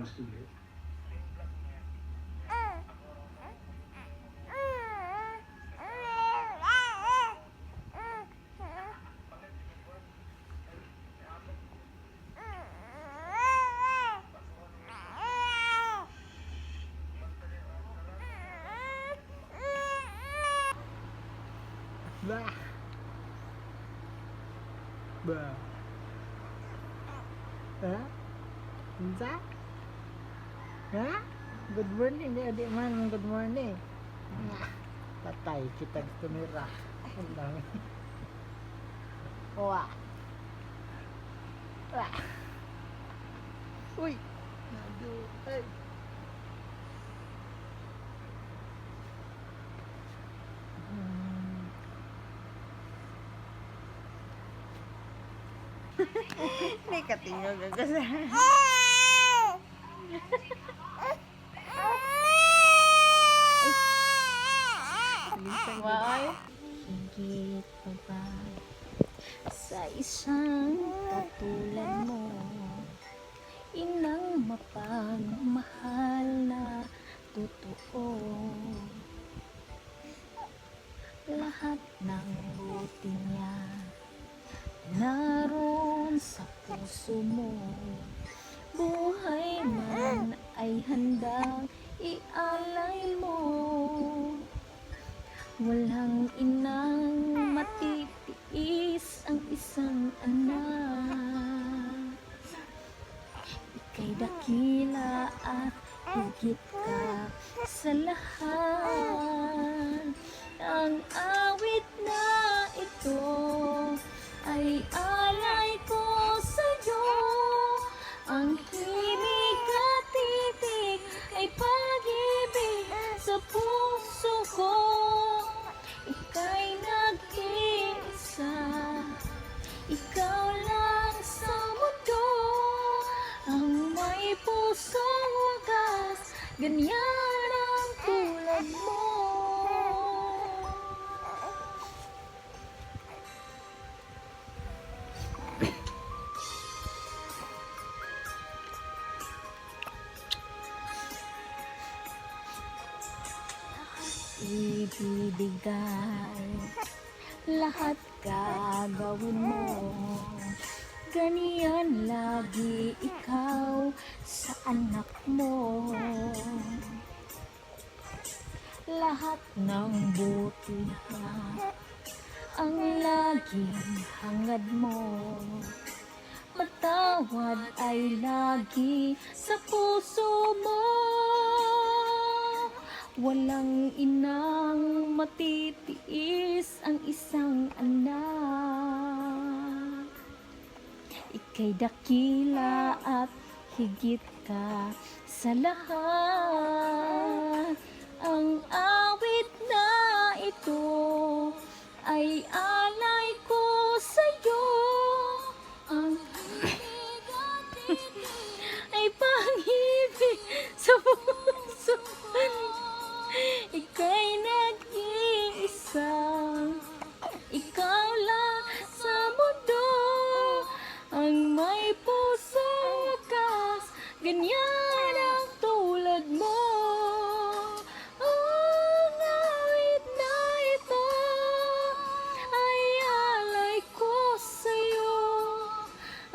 breakfast ulit. Bah. Bah. Ha? Unsa? Ha? Good morning, adik man. Good morning. Patay kita kamera. Ang dami. Wah. Wah. Uy. Aduh. Ay. Ini ketinggal gagas. Wow. Higit pa ba sa isang katulad mo, inang mapagmahal na totoo? Lahat ng buti niya naroon sa puso mo, buhay man ay handang ialay mo. Walang inang matitiis ang isang anak. Ika'y dakila at higit ka sa lahat. Ang awit na ito ay alay ko sa'yo. Ang himig at titig ay pag-ibig sa puso ko. Ika'y nag-iisa, ikaw lang sa mundo, ang may pusong wagas, ganyan ang tulad mo. Ibibigay lahat gagawin mo, ganyan lagi ikaw sa anak mo. Lahat ng buti na ang laging hangad mo, patawad ay lagi sa puso mo. Walang inang matitiis ang isang anak. Ika'y dakila at higit ka sa lahat. Ang awit na ito ay alay ko sa'yo. Ang ay pag-ibig sa puso. Ika'y nag-iisa, ikaw lang sa mundo, ang may pusong wakas, ganyan ang tulad mo. Ang awit na ito ay alay ko sa'yo.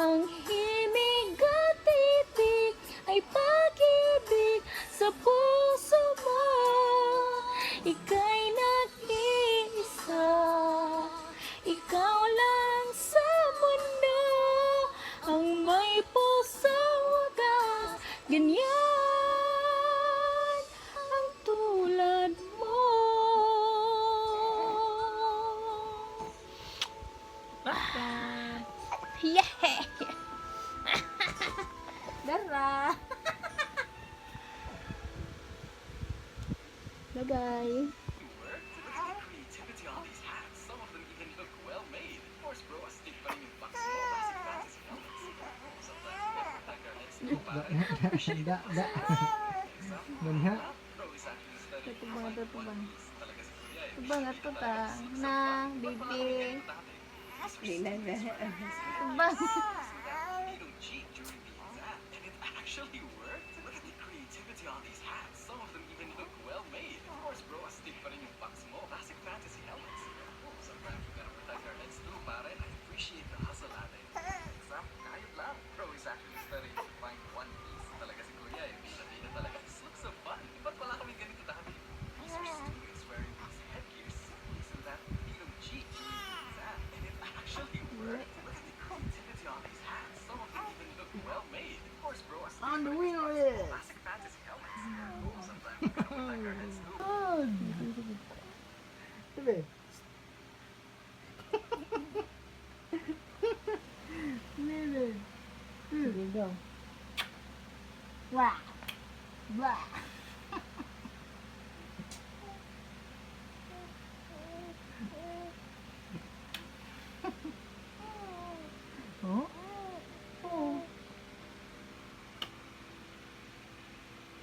Ang himig at titig ay pag-ibig sa puso mo. Ika'y nag-iisa, ikaw lang sa mundo, ang may pusong wagas, ganyan ang tulad mo. Yeah! Dara! Bye-bye! Creativity on these hats. Some of them even look well made. Of course, bro, I stick by you bucks more basic fantasy helmets. Sometimes we have to thank our next go by. Da. Banha. Bro is actually studying Tutubang ito, tutubang. talaga si Kuya eh. Tutubang ito ta. Na, baby. Hindi na na. Tutubang. You don't cheat during the exam. And it actually worked. Good. Sabi. Nene. Sige, go. Wah. Wah. Oh? Oh.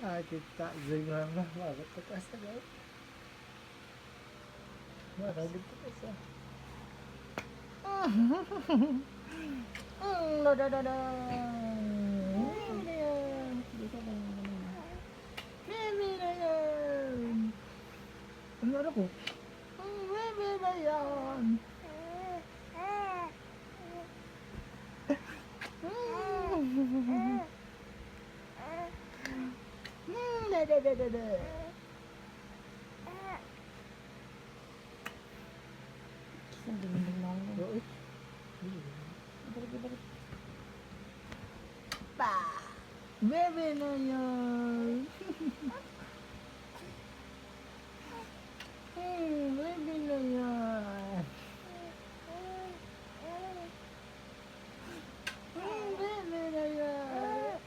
Ah, kita zingan lah. Bakit ka sa daw? Bakit ka sa? Da da da da. Dito ba yung ganun? Baby na yan. Ano na ko? Baby na yan. Da da da da da. Isang dinding lang. Doon. Balik. Pa. Baby na yan. Baby na yan. Baby na yan.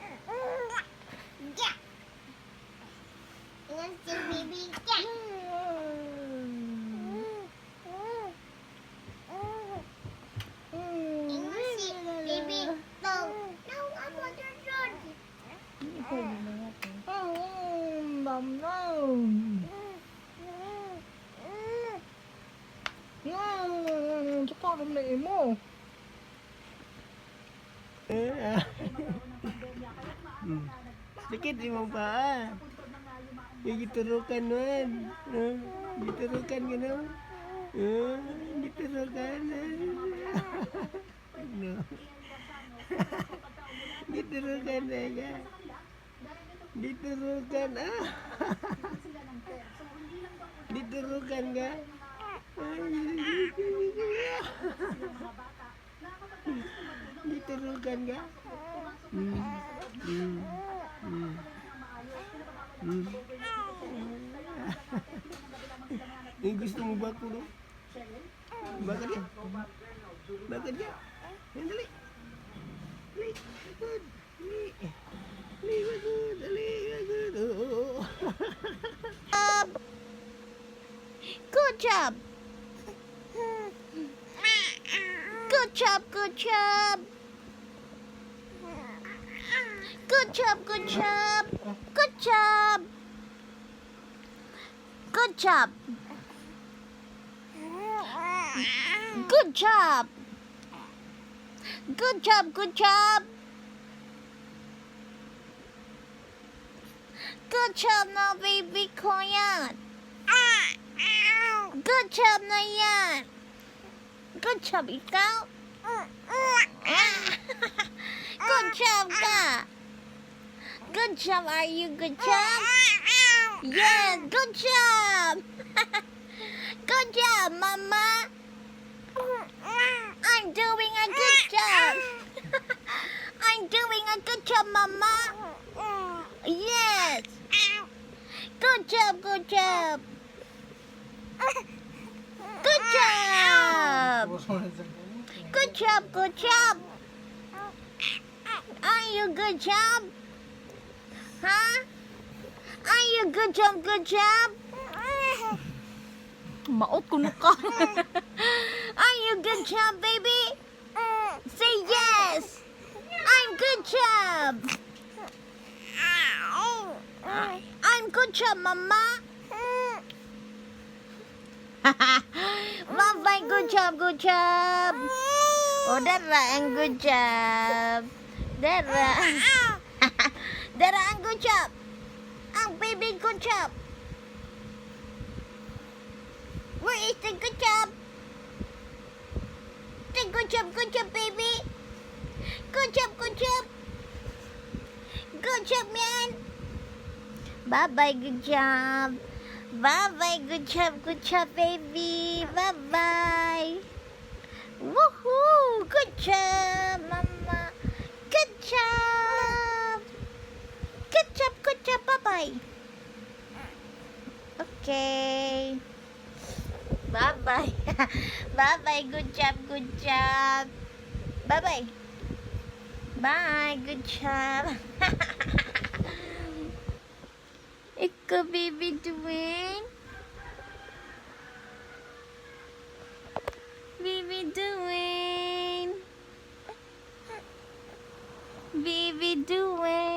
Yan si Baby Jack. Yan si Baby Dog. No, I'm on the road. Hindi ko yun na natin. Nom nom. Tsaka kami mo. Sakit di mo pa. Giturukan nun. Giturukan ka nun. Giturukan. No. Giturukan na ka. Diturukan Diturukan ka. Diturukan ka. Gusto mo ba ko? Bakit ya? Bakit ya? Dali. Dali. Good. Good job. Good job, good job. Good job, good job. Good job. Good job. Good job. Good job, good job. Good job na baby ko yan. Good job na yan. Good job ikaw. Good job ka. Good job, are you good job? Yes, good job. Good job, mama. I'm doing a good job. I'm doing a good job, mama. Yes. Good job, good job. Good job. Good job, good job. Are you good job? Huh? Are you good job, good job? Maot ko na ka. Are you good job, baby? Say yes. I'm good job. I'm good job, mama. Bye-bye, good job, good job. Oh, Dara, ang good job. Dara. Dara, ang good job. Ang baby, good job. Where is the good job? The good job, baby. Good job, good job. Good job, man. Bye-bye, good job. Bye-bye, good job, baby. Bye-bye. Woohoo! Good job, mama. Good job. Good job, bye-bye. Okay. Bye-bye. Bye-bye. Good job, good job. Bye-bye. Bye. Good job. Ikaw, baby, doing? Baby, doing? Baby, doing?